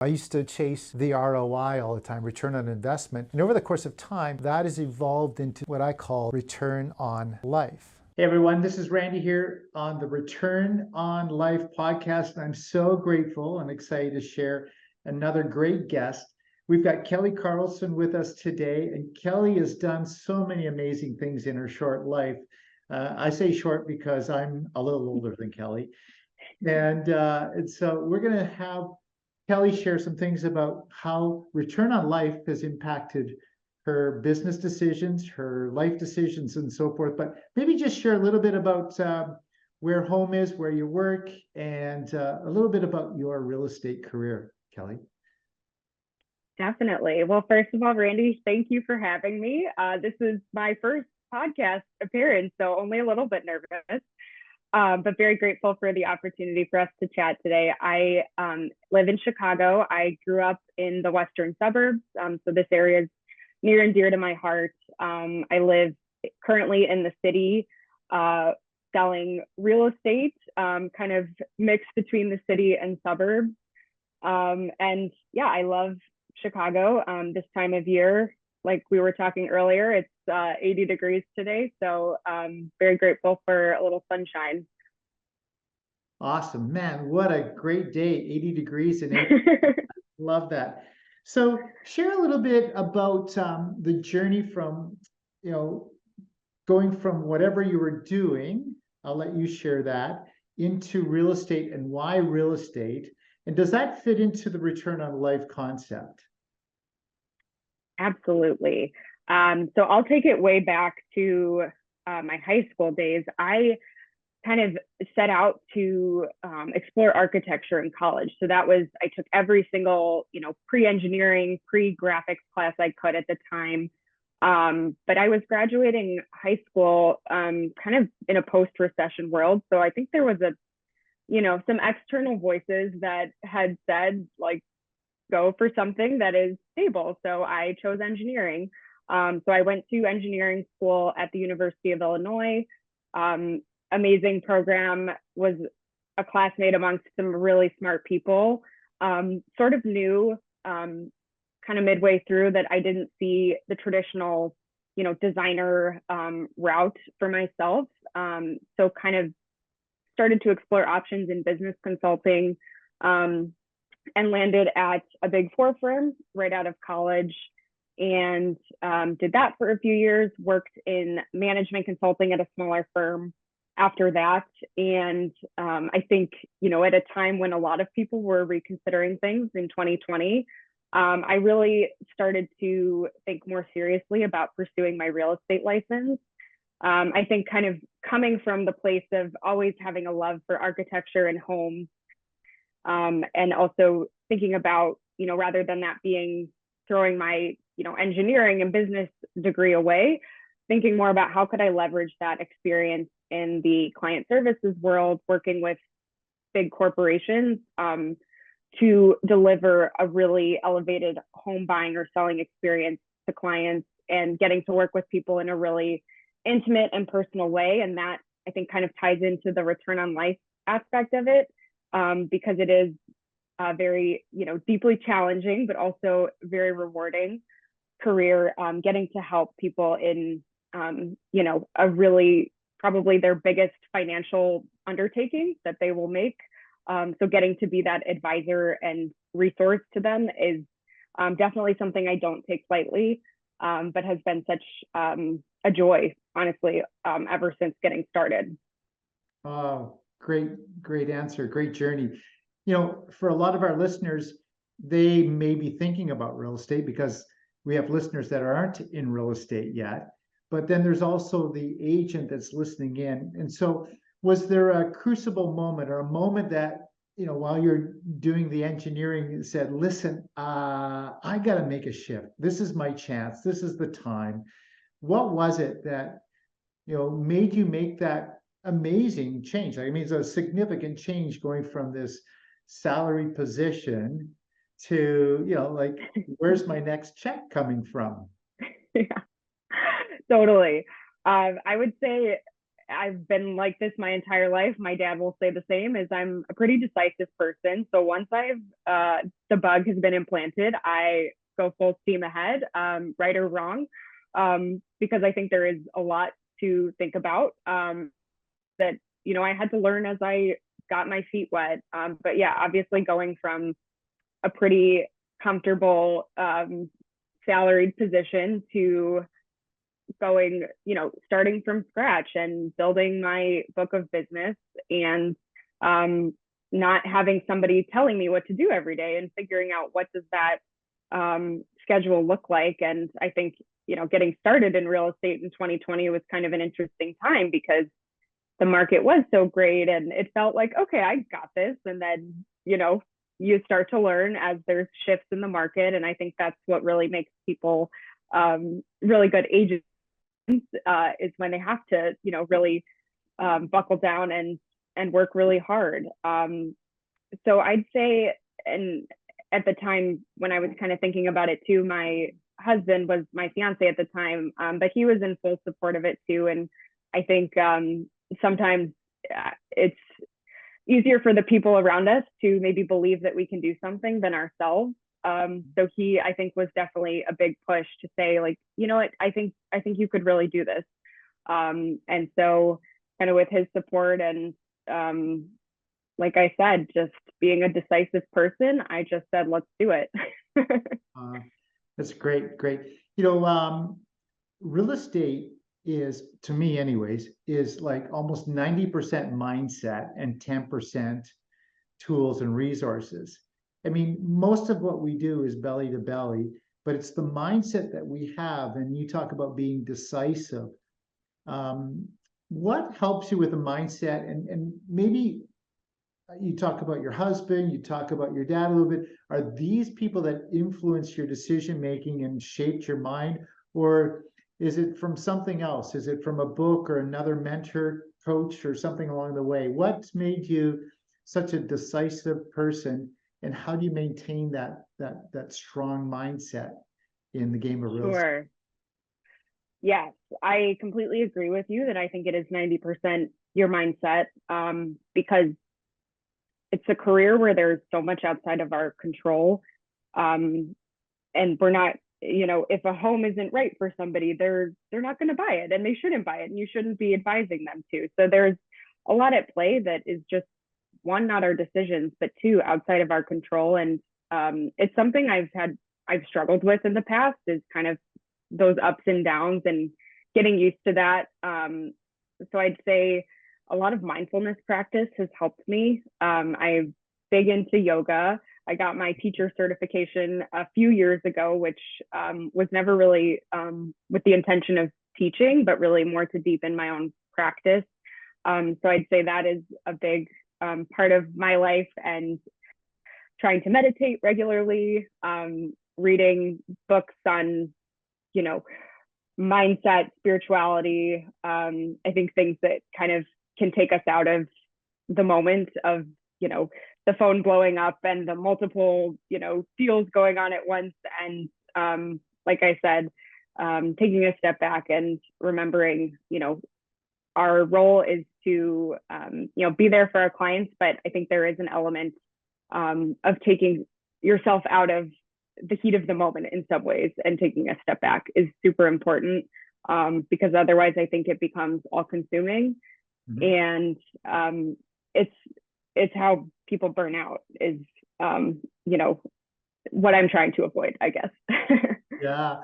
I used to chase the ROI all the time, return on investment. And over the course of time, that has evolved into what I call return on life. Hey everyone, this is Randy here on the Return on Life podcast. I'm so grateful and excited to share another great guest. We've got Kelly Carlson with us today, and Kelly has done so many amazing things in her short life. I say short because I'm a little older than Kelly. And so we're going to have Kelly share some things about how return on life has impacted her business decisions, her life decisions, and so forth. But maybe just share a little bit about where home is, where you work, and a little bit about your real estate career, Kelly. Definitely. Well, first of all, Randy, thank you for having me. This is my first podcast appearance, so only a little bit nervous. But very grateful for the opportunity for us to chat today. I live in Chicago. I grew up in the western suburbs, so this area is near and dear to my heart. I live currently in the city, selling real estate, kind of mixed between the city and suburbs. And yeah, I love Chicago. This time of year, like we were talking earlier, it's 80 degrees today. So very grateful for a little sunshine. Awesome, man. What a great day. 80 degrees and 80. Love that. So share a little bit about the journey from, going from whatever you were doing, I'll let you share that, into real estate, and why real estate. And does that fit into the return on life concept? Absolutely. So I'll take it way back to my high school days. I kind of set out to explore architecture in college. So I took every single, pre-engineering, pre-graphics class I could at the time. But I was graduating high school kind of in a post-recession world. So I think there was some external voices that had said, like, go for something that is stable. So I chose engineering. So I went to engineering school at the University of Illinois. Amazing program, was a classmate amongst some really smart people. Sort of knew kind of midway through that I didn't see the traditional, designer route for myself. So kind of started to explore options in business consulting, and landed at a Big Four firm right out of college, and did that for a few years, worked in management consulting at a smaller firm after that. And I think, at a time when a lot of people were reconsidering things in 2020, I really started to think more seriously about pursuing my real estate license. I think kind of coming from the place of always having a love for architecture and homes, and also thinking about, rather than that being throwing my, engineering and business degree away, thinking more about how could I leverage that experience in the client services world, working with big corporations, to deliver a really elevated home buying or selling experience to clients, and getting to work with people in a really intimate and personal way. And that, I think, kind of ties into the return on life aspect of it, because it is very, deeply challenging, but also very rewarding career, getting to help people in, a really probably their biggest financial undertaking that they will make. So getting to be that advisor and resource to them is definitely something I don't take lightly, but has been such a joy, honestly, ever since getting started. Oh, great answer. Great journey. For a lot of our listeners, they may be thinking about real estate because we have listeners that aren't in real estate yet. But then there's also the agent that's listening in. And so was there a crucible moment, or a moment that, while you're doing the engineering, said, listen, I got to make a shift. This is my chance. This is the time. What was it that, made you make that amazing change? I mean, it's a significant change going from this salary position to, where's my next check coming from? Yeah, totally. I would say I've been like this my entire life. My dad will say the same, is I'm a pretty decisive person. So once the bug has been implanted, I go full steam ahead, right or wrong, because I think there is a lot to think about, that, I had to learn as I got my feet wet. But yeah, obviously going from a pretty comfortable, salaried position to going, starting from scratch and building my book of business, and not having somebody telling me what to do every day, and figuring out what does that schedule look like. And I think, getting started in real estate in 2020 was kind of an interesting time, because the market was so great and it felt like, okay, I got this. And then, you start to learn as there's shifts in the market. And I think that's what really makes people really good agents, is when they have to, really buckle down and work really hard. So I'd say, and at the time when I was kind of thinking about it too, my husband was my fiance at the time, but he was in full support of it too. And I think sometimes it's easier for the people around us to maybe believe that we can do something than ourselves. So he, I think, was definitely a big push to say, like, you know what, I think you could really do this. And so kind of with his support and, like I said, just being a decisive person, I just said, let's do it. That's great. Great. Real estate is, to me anyways, is like almost 90% mindset and 10% tools and resources. I mean, most of what we do is belly to belly, but it's the mindset that we have. And you talk about being decisive. What helps you with a mindset? And maybe you talk about your husband, you talk about your dad a little bit. Are these people that influence your decision making and shaped your mind? Or is it from something else? Is it from a book or another mentor, coach, or something along the way? What's made you such a decisive person, and how do you maintain that strong mindset in the game of real estate? Sure. Yes, I completely agree with you that I think it is 90% your mindset, because it's a career where there's so much outside of our control. And we're not, if a home isn't right for somebody, they're not going to buy it, and they shouldn't buy it, and you shouldn't be advising them to. So there's a lot at play that is just, one, not our decisions, but two, outside of our control. And it's something I've struggled with in the past, is kind of those ups and downs and getting used to that. So I'd say a lot of mindfulness practice has helped me. I'm big into yoga. I got my teacher certification a few years ago, which was never really with the intention of teaching, but really more to deepen my own practice. So I'd say that is a big part of my life, and trying to meditate regularly, reading books on, mindset, spirituality. I think things that kind of can take us out of the moment of, the phone blowing up and the multiple, deals going on at once. And like I said, taking a step back and remembering, our role is to, be there for our clients. But I think there is an element of taking yourself out of the heat of the moment in some ways, and taking a step back is super important, because otherwise I think it becomes all consuming. Mm-hmm. And it's how people burn out, is, what I'm trying to avoid, I guess. Yeah.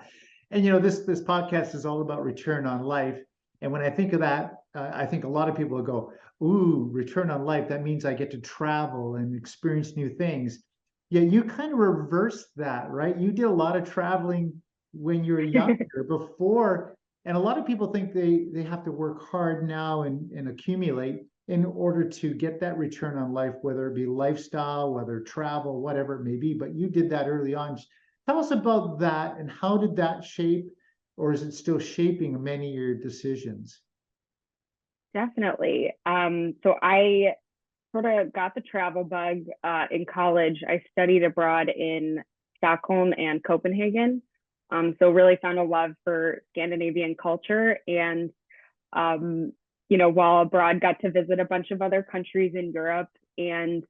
And, this podcast is all about return on life. And when I think of that, I think a lot of people will go, ooh, return on life. That means I get to travel and experience new things. Yeah, you kind of reversed that, right? You did a lot of traveling when you were younger before. And a lot of people think they have to work hard now and accumulate in order to get that return on life, whether it be lifestyle, whether travel, whatever it may be. But you did that early on. Tell us about that, and how did that shape, or is it still shaping many of your decisions? Definitely. So I sort of got the travel bug in college. I studied abroad in Stockholm and Copenhagen. So really found a love for Scandinavian culture. And while abroad, got to visit a bunch of other countries in Europe. And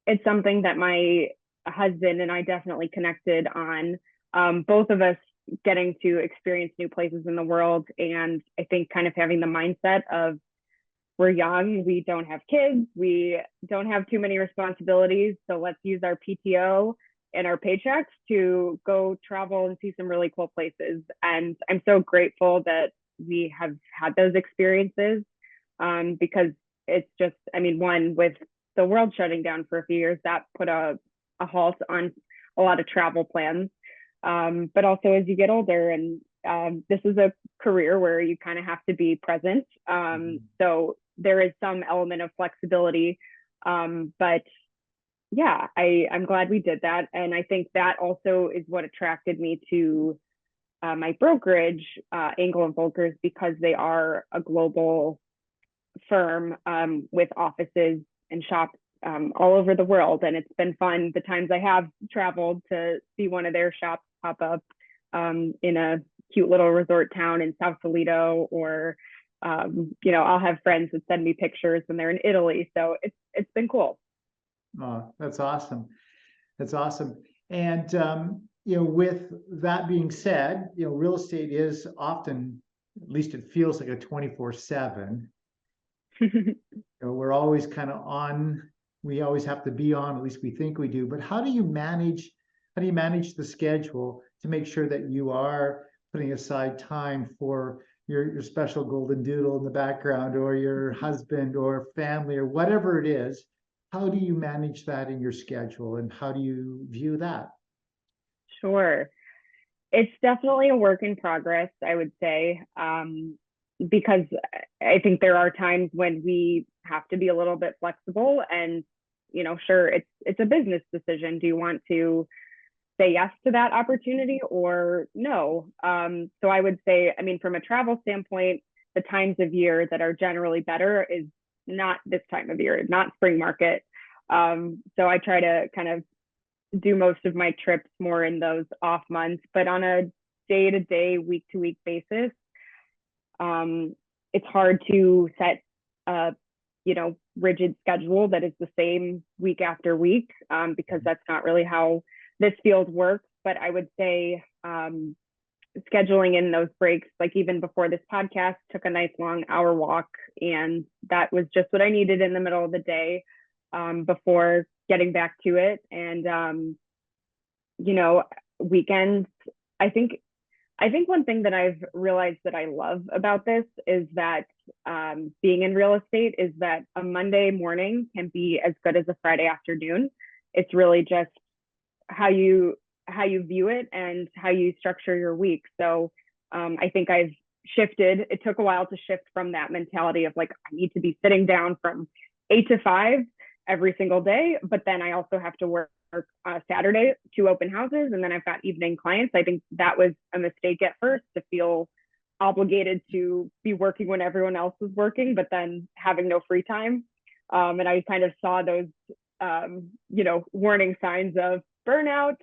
it's something that my husband and I definitely connected on. Both of us getting to experience new places in the world. And I think kind of having the mindset of, we're young, we don't have kids, we don't have too many responsibilities. So let's use our PTO and our paychecks to go travel and see some really cool places. And I'm so grateful that we have had those experiences, because it's just, one, with the world shutting down for a few years, that put a halt on a lot of travel plans. But also as you get older, and this is a career where you kind of have to be present. So there is some element of flexibility. But yeah, I'm glad we did that. And I think that also is what attracted me to my brokerage, Engel & Volkers, because they are a global firm with offices and shops all over the world. And it's been fun the times I have traveled to see one of their shops pop up in a cute little resort town in South Toledo, or I'll have friends that send me pictures when they're in Italy. So it's been cool. Oh, that's awesome. That's awesome. And with that being said, real estate is often, at least it feels like, a 24/7. We're always kind of on. We always have to be on, at least we think we do. But how do you manage the schedule to make sure that you are putting aside time for your special golden doodle in the background, or your husband or family, or whatever it is? How do you manage that in your schedule, and how do you view that? Sure. It's definitely a work in progress, I would say, because I think there are times when we have to be a little bit flexible. And sure, it's a business decision. Do you want to say yes to that opportunity or no? So I would say, from a travel standpoint, the times of year that are generally better is not this time of year, not spring market. So I try to kind of do most of my trips more in those off months, but on a day-to-day, week-to-week basis, it's hard to set a rigid schedule that is the same week after week, because that's not really how this field works. But I would say scheduling in those breaks, like even before this podcast, took a nice long hour walk, and that was just what I needed in the middle of the day before getting back to it. And weekends, I think one thing that I've realized that I love about this is that being in real estate is that a Monday morning can be as good as a Friday afternoon. It's really just how you view it and how you structure your week. So I think I've shifted. It took a while to shift from that mentality of like, I need to be sitting down from 8 to 5 every single day, but then I also have to work Saturday, 2 open houses, and then I've got evening clients. I think that was a mistake at first, to feel obligated to be working when everyone else was working, but then having no free time. And I kind of saw those, warning signs of burnout.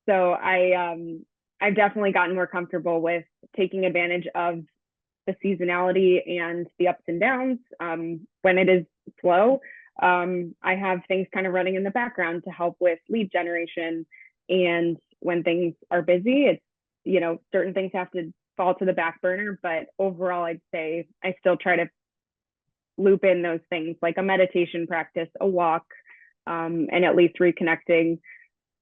So I've definitely gotten more comfortable with taking advantage of the seasonality and the ups and downs. When it is slow, I have things kind of running in the background to help with lead generation. And when things are busy, it's, certain things have to fall to the back burner. But overall, I'd say I still try to loop in those things like a meditation practice, a walk, and at least reconnecting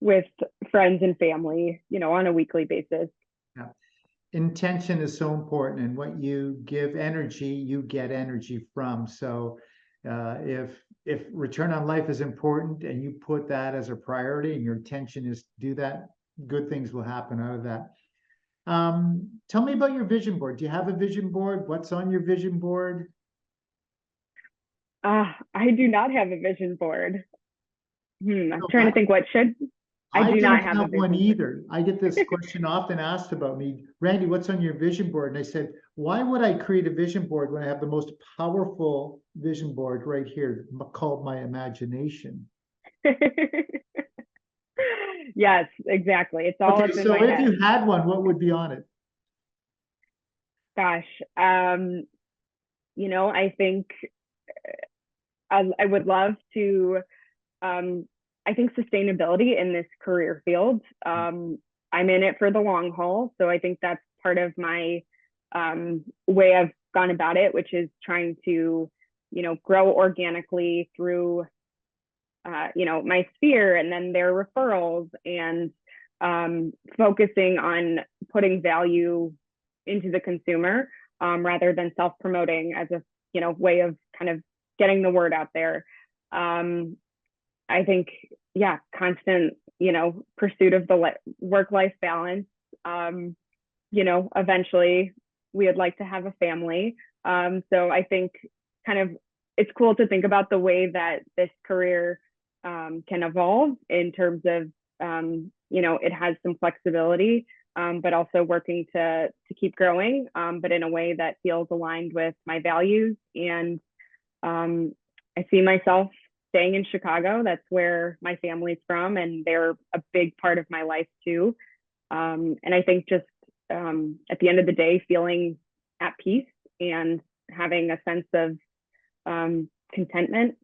with friends and family, on a weekly basis. Yeah. Intention is so important, and what you give energy, you get energy from. So if return on life is important and you put that as a priority and your intention is to do that, good things will happen out of that. Tell me about your vision board. Do you have a vision board? What's on your vision board? I do not have a vision board. I'm trying to think what should. I do not have one either. I get this question often asked about me, Randy, what's on your vision board? And I said, why would I create a vision board when I have the most powerful vision board right here called my imagination? Yes, exactly. It's all okay, up in so my if head. you had one, what would be on it? Gosh, I think I would love to, I think sustainability in this career field, I'm in it for the long haul. So I think that's part of my way I've gone about it, which is trying to, grow organically through, my sphere and then their referrals, and focusing on putting value into the consumer, rather than self-promoting as a, way of kind of getting the word out there. I think, yeah, constant, pursuit of the work-life balance. Eventually we would like to have a family. So I think kind of it's cool to think about the way that this career can evolve in terms of, it has some flexibility, but also working to keep growing, but in a way that feels aligned with my values. And I see myself staying in Chicago. That's where my family's from, and they're a big part of my life too. And I think just at the end of the day, feeling at peace and having a sense of contentment.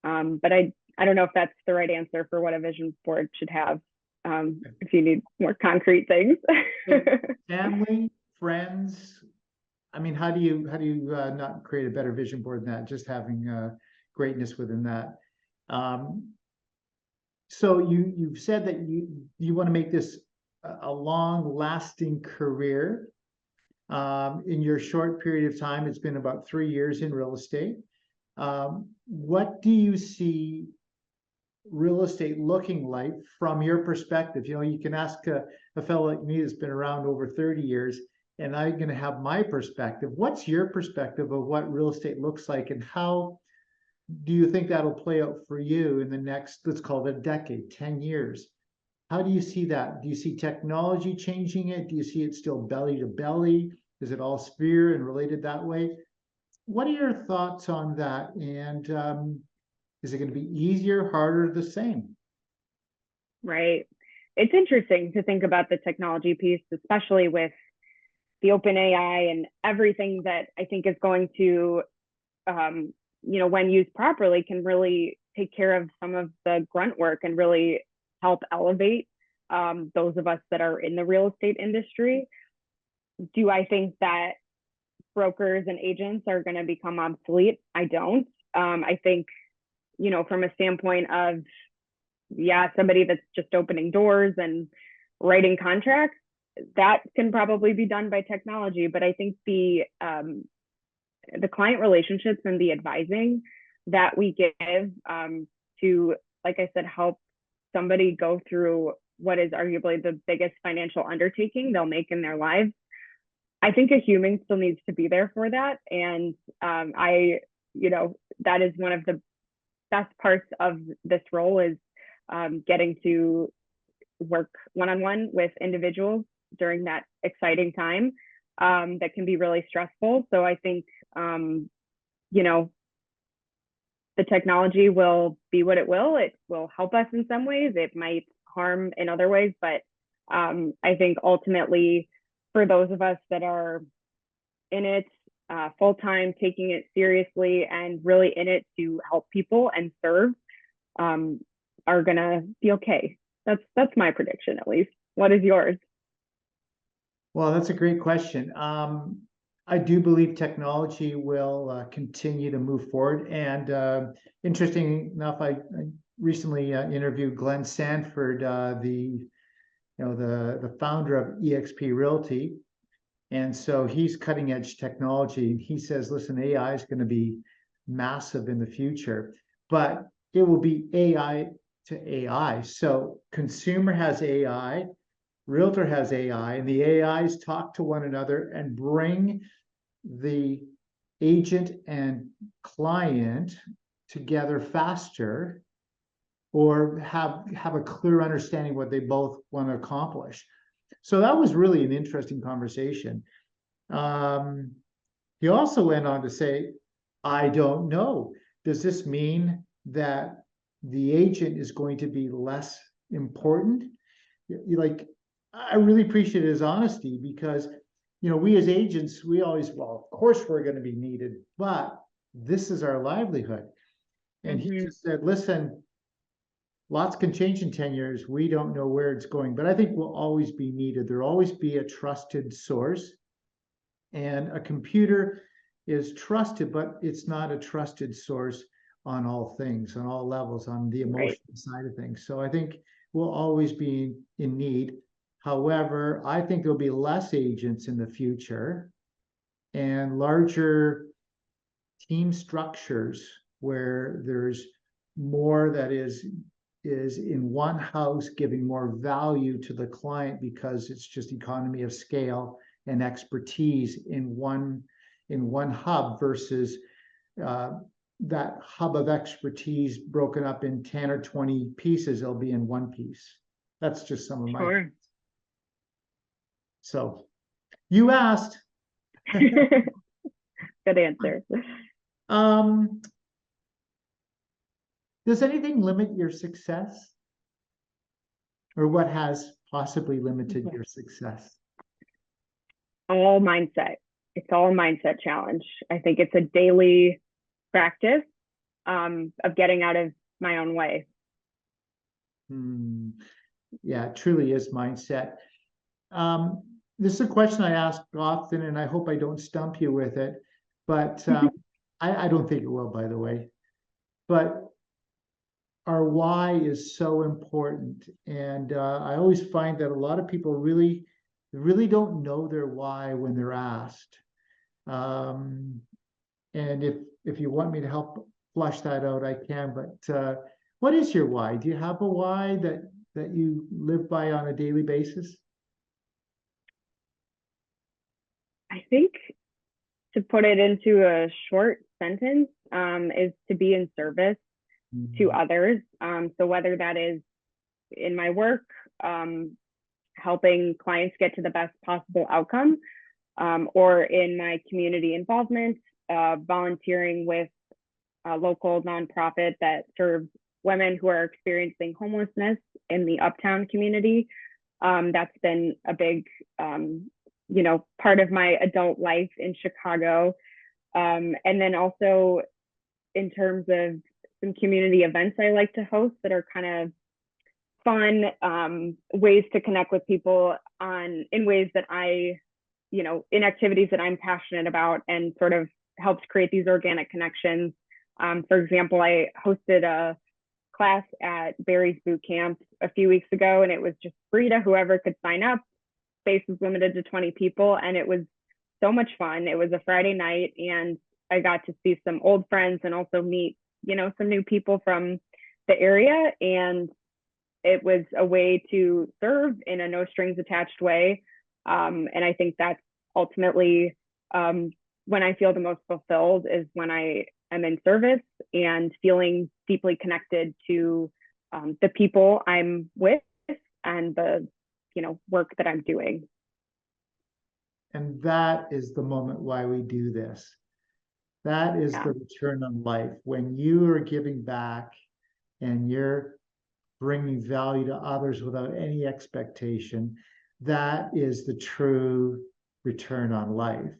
But I don't know if that's the right answer for what a vision board should have. If you need more concrete things. Family, friends. I mean, how do you not create a better vision board than that? Just having greatness within that. So you've said that you want to make this a long-lasting career. In your short period of time, it's been about 3 years in real estate. What do you see real estate looking like from your perspective? You can ask a fellow like me that's been around over 30 years, and I'm going to have my perspective. What's your perspective of what real estate looks like, and how do you think that'll play out for you in the next, let's call it a decade, 10 years? How do you see that? Do you see technology changing it? Do you see it still belly to belly? Is it all sphere and related that way? What are your thoughts on that? And is it going to be easier, harder, the same? Right. It's interesting to think about the technology piece, especially with the open AI and everything that I think is going to, when used properly, can really take care of some of the grunt work and really help elevate those of us that are in the real estate industry. Do I think that brokers and agents are going to become obsolete? I don't. I think, from a standpoint of, somebody that's just opening doors and writing contracts, that can probably be done by technology. But I think the client relationships and the advising that we give to, like I said, help somebody go through what is arguably the biggest financial undertaking they'll make in their lives, I think a human still needs to be there for that. And that is one of the best parts of this role, is getting to work one-on-one with individuals during that exciting time that can be really stressful. So I think, the technology will be what it will. It will help us in some ways. It might harm in other ways. But I think ultimately, for those of us that are in it full-time, taking it seriously, and really in it to help people and serve, are gonna be okay. That's my prediction, at least. What is yours? Well, that's a great question. I do believe technology will continue to move forward. And interesting enough, I recently interviewed Glenn Sanford, the founder of eXp Realty. And so he's cutting edge technology. He says, listen, AI is going to be massive in the future, but it will be AI to AI. So consumer has AI, realtor has AI, and the AIs talk to one another and bring the agent and client together faster, or have a clear understanding what they both want to accomplish. So that was really an interesting conversation. He also went on to say, I don't know. Does this mean that the agent is going to be less important? Like, I really appreciate his honesty, because we as agents, we always, well, of course we're going to be needed, but this is our livelihood. And he just said, listen, lots can change in 10 years. We don't know where it's going, but I think we'll always be needed. There'll always be a trusted source. And a computer is trusted, but it's not a trusted source on all things, on all levels, on the emotional side of things. So I think we'll always be in need. However, I think there'll be less agents in the future and larger team structures where there's more that is in one house giving more value to the client because it's just economy of scale and expertise in one hub versus that hub of expertise broken up in 10 or 20 pieces. It'll be in one piece. That's just some of my thoughts. So you asked. Good answer. Does anything limit your success? Or what has possibly limited your success? All mindset. It's all a mindset challenge. I think it's a daily practice of getting out of my own way. Yeah, it truly is mindset. This is a question I ask often, and I hope I don't stump you with it, but I don't think it will, by the way. But our why is so important. And I always find that a lot of people really don't know their why when they're asked. And if you want me to help flush that out, I can. But what is your why? Do you have a why that you live by on a daily basis? I think to put it into a short sentence is to be in service to others. So whether that is in my work, helping clients get to the best possible outcome, or in my community involvement, volunteering with a local nonprofit that serves women who are experiencing homelessness in the Uptown community. That's been a big, part of my adult life in Chicago. And then also in terms of some community events I like to host that are kind of fun, ways to connect with people in ways that in activities that I'm passionate about, and sort of helps create these organic connections. For example, I hosted a class at Barry's Boot Camp a few weeks ago, and it was just free to whoever could sign up. Space was limited to 20 people, and it was so much fun. It was a Friday night, and I got to see some old friends and also meet, some new people from the area. And it was a way to serve in a no strings attached way. And I think that's ultimately when I feel the most fulfilled, is when I am in service and feeling deeply connected to the people I'm with and the work that I'm doing. And that is the moment why we do this. That is the return on life. When you are giving back and you're bringing value to others without any expectation, that is the true return on life.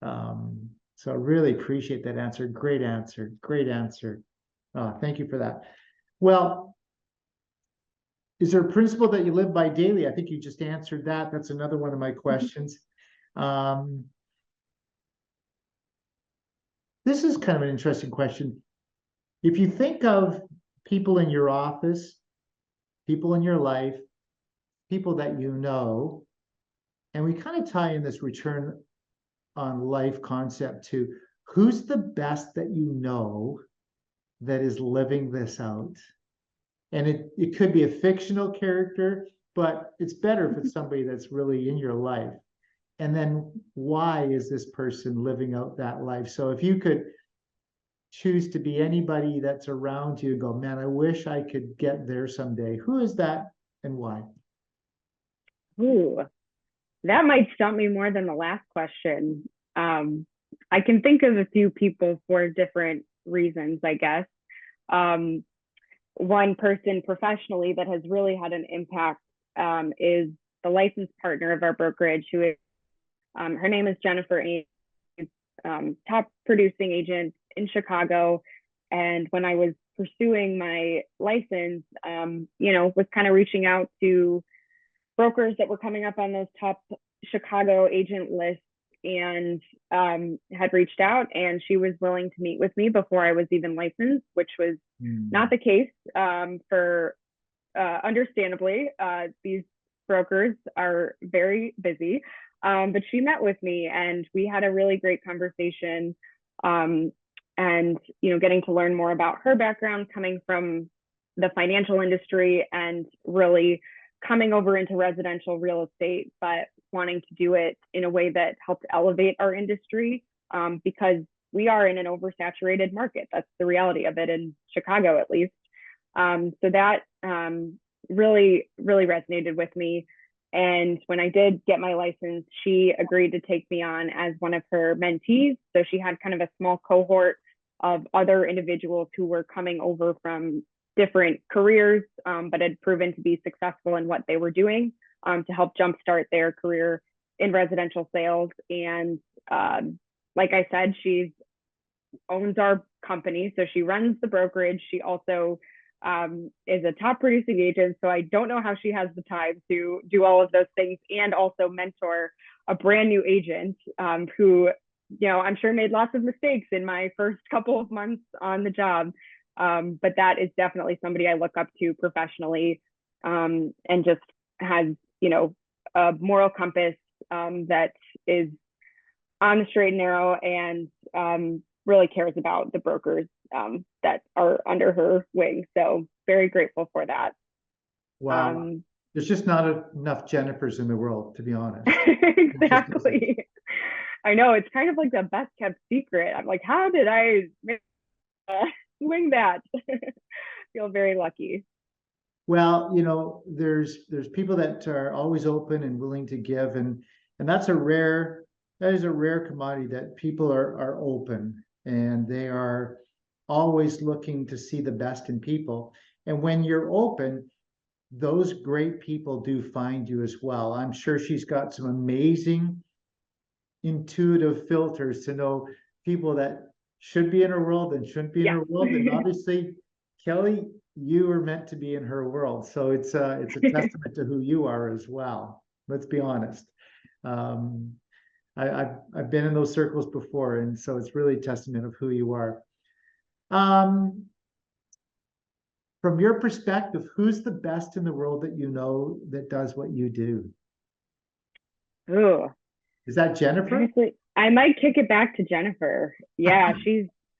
So I really appreciate that answer. Great answer. Great answer. Thank you for that. Well, is there a principle that you live by daily? I think you just answered that. That's another one of my questions. This is kind of an interesting question. If you think of people in your office, people in your life, people that you know, and we kind of tie in this return on life concept to who's the best that you know that is living this out. And it could be a fictional character, but it's better if it's somebody that's really in your life. And then why is this person living out that life? So if you could choose to be anybody that's around you and go, man, I wish I could get there someday, who is that and why? Ooh, that might stump me more than the last question. I can think of a few people for different reasons, I guess. One person professionally that has really had an impact is the licensed partner of our brokerage, who is Her name is Jennifer Ames, top producing agent in Chicago. And when I was pursuing my license, was kind of reaching out to brokers that were coming up on those top Chicago agent lists, and had reached out, and she was willing to meet with me before I was even licensed, which was not the case for understandably. These brokers are very busy, but she met with me and we had a really great conversation, and getting to learn more about her background coming from the financial industry and really coming over into residential real estate, but wanting to do it in a way that helped elevate our industry, because we are in an oversaturated market. That's the reality of it in Chicago, at least. So that really, really resonated with me. And when I did get my license, she agreed to take me on as one of her mentees. So she had kind of a small cohort of other individuals who were coming over from different careers, but had proven to be successful in what they were doing, to help jumpstart their career in residential sales. And like I said, she owns our company. So she runs the brokerage. She also is a top producing agent. So I don't know how she has the time to do all of those things and also mentor a brand new agent who, I'm sure made lots of mistakes in my first couple of months on the job. But that is definitely somebody I look up to professionally, and just has, a moral compass that is on the straight and narrow, and really cares about the brokers that are under her wing. So very grateful for that. Wow. There's just not enough Jennifers in the world, to be honest. Exactly. I know, it's kind of like the best kept secret. I'm like, how did I wing that? Feel very lucky. Well, there's people that are always open and willing to give, and that is a rare commodity, that people are open and they are always looking to see the best in people. And when you're open, those great people do find you as well. I'm sure she's got some amazing intuitive filters to know people that should be in her world and shouldn't be in her world. And obviously, Kelly, you were meant to be in her world. So it's a testament to who you are as well. Let's be honest. I've been in those circles before, and so it's really a testament of who you are. From your perspective, who's the best in the world that that does what you do? Ooh. Is that Jennifer? Honestly, I might kick it back to Jennifer. Yeah,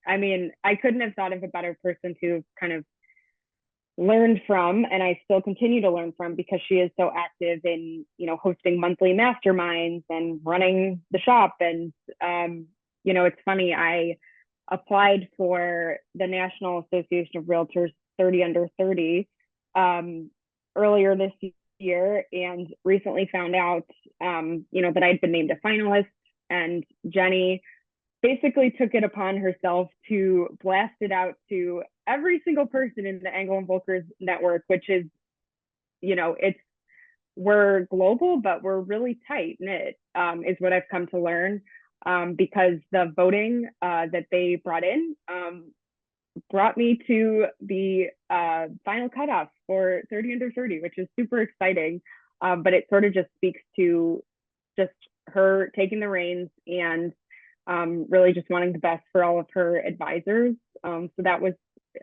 I couldn't have thought of a better person to kind of learned from, and I still continue to learn from, because she is so active in, hosting monthly masterminds and running the shop. And, it's funny, I applied for the National Association of Realtors 30 under 30 earlier this year, and recently found out, that I'd been named a finalist. And Jenny basically took it upon herself to blast it out to every single person in the Engel and Volkers network, which is, we're global, but we're really tight knit, is what I've come to learn, because the voting that they brought in brought me to the final cutoff for 30 under 30, which is super exciting. But it sort of just speaks to just her taking the reins and really just wanting the best for all of her advisors. So that was,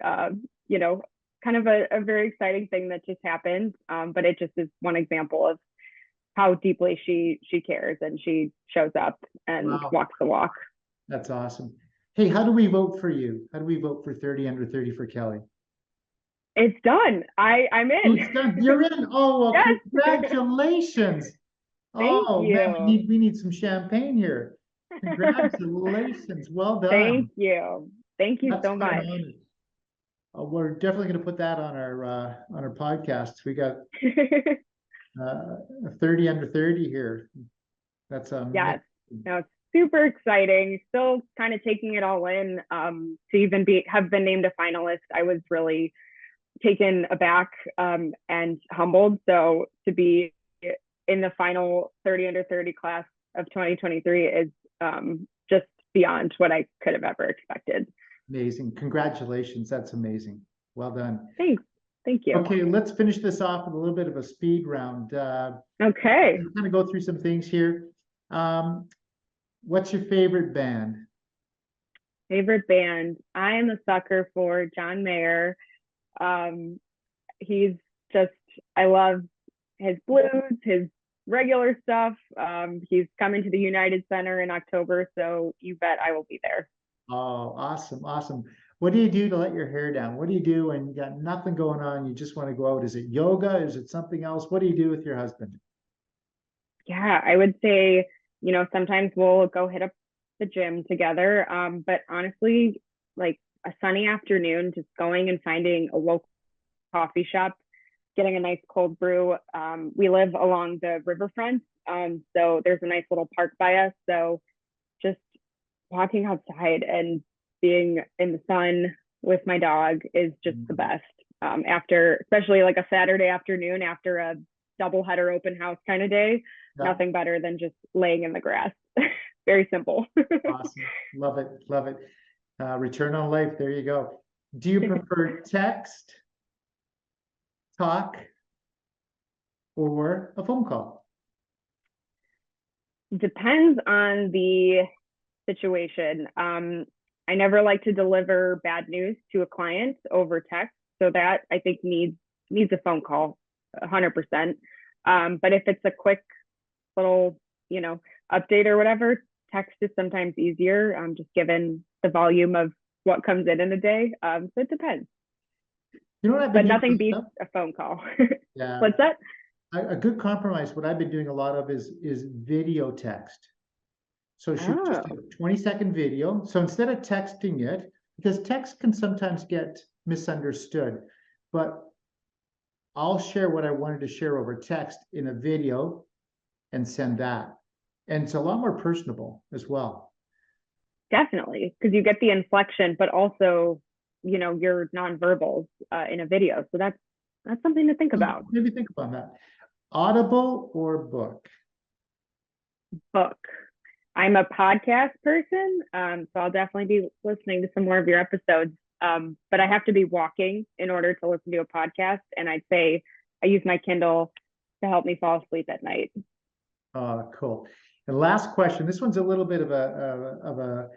kind of a very exciting thing that just happened. But it just is one example of how deeply she cares, and she shows up and walks the walk. That's awesome. Hey, how do we vote for you? How do we vote for 30 under 30 for Kelly? It's done. I'm in. Oh, it's done. You're in. Oh, well, yes. Congratulations. Thank you. Man, we need some champagne here. Congratulations. Well done. Thank you. Thank you so much. We're definitely going to put that on our podcast. We got a 30 under 30 here. That's yes. No, it's super exciting. Still kind of taking it all in. To even have been named a finalist, I was really taken aback and humbled. So to be in the final 30 under 30 class of 2023 is just beyond what I could have ever expected. Amazing. Congratulations. That's amazing. Well done. Thanks. Thank you. Okay, let's finish this off with a little bit of a speed round. Okay. I'm going to go through some things here. What's your favorite band? Favorite band? I am a sucker for John Mayer. He's just, I love his blues, his regular stuff. He's coming to the United Center in October, so you bet I will be there. Oh, awesome. Awesome. What do you do to let your hair down? What do you do when you got nothing going on? You just want to go out? Is it yoga? Is it something else? What do you do with your husband? Yeah, I would say, sometimes we'll go hit up the gym together. But honestly, like a sunny afternoon, just going and finding a local coffee shop, getting a nice cold brew. We live along the riverfront, so there's a nice little park by us. So just walking outside and being in the sun with my dog is just the best. Especially like a Saturday afternoon after a doubleheader open house kind of day, nothing better than just laying in the grass. Very simple. Awesome. Love it. Love it. Return on life. There you go. Do you prefer text, talk, or a phone call? Depends on the situation. I never like to deliver bad news to a client over text. So that I think needs a phone call, 100%. But if it's a quick little, update or whatever, text is sometimes easier, just given the volume of what comes in a day. So it depends. You know what I've but been nothing beats a phone call. Yeah. What's that? A good compromise, what I've been doing a lot of is video text. So shoot just a 20-second video. So instead of texting it, because text can sometimes get misunderstood, but I'll share what I wanted to share over text in a video and send that. And it's a lot more personable as well. Definitely, because you get the inflection, but also, your nonverbals in a video. So that's something to think about. Maybe think about that. Audible or book? Book. I'm a podcast person, so I'll definitely be listening to some more of your episodes. But I have to be walking in order to listen to a podcast, and I'd say I use my Kindle to help me fall asleep at night. Cool. And last question. This one's a little bit of a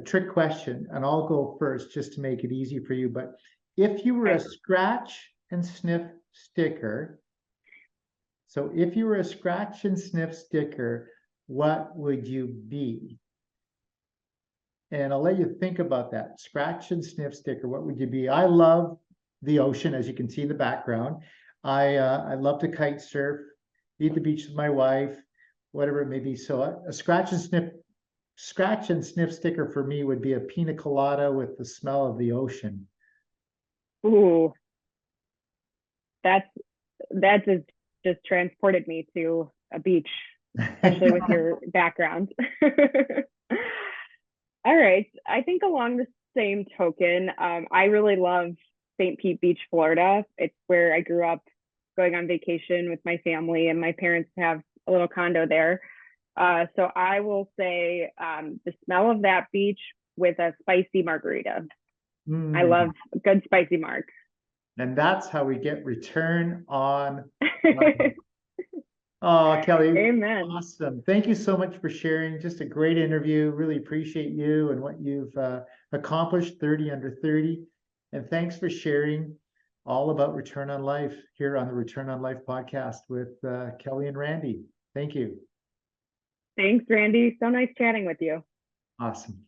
trick question, and I'll go first just to make it easy for you. But if you were a scratch and sniff sticker, what would you be? And I'll let you think about that. Scratch and sniff sticker, what would you be? I love the ocean, as you can see in the background. I love to kite surf, be at the beach with my wife, whatever it may be. So a scratch and sniff sticker for me would be a pina colada with the smell of the ocean. Ooh, that just transported me to a beach, especially with your background. All right. I think along the same token, I really love St. Pete Beach, Florida. It's where I grew up going on vacation with my family, and my parents have a little condo there. So I will say the smell of that beach with a spicy margarita. I love a good spicy marg. And that's how we get return on. Oh, Kelly. Amen. Awesome. Thank you so much for sharing. Just a great interview. Really appreciate you and what you've accomplished, 30 under 30. And thanks for sharing all about Return on Life here on the Return on Life podcast with Kelly and Randy. Thank you. Thanks, Randy. So nice chatting with you. Awesome.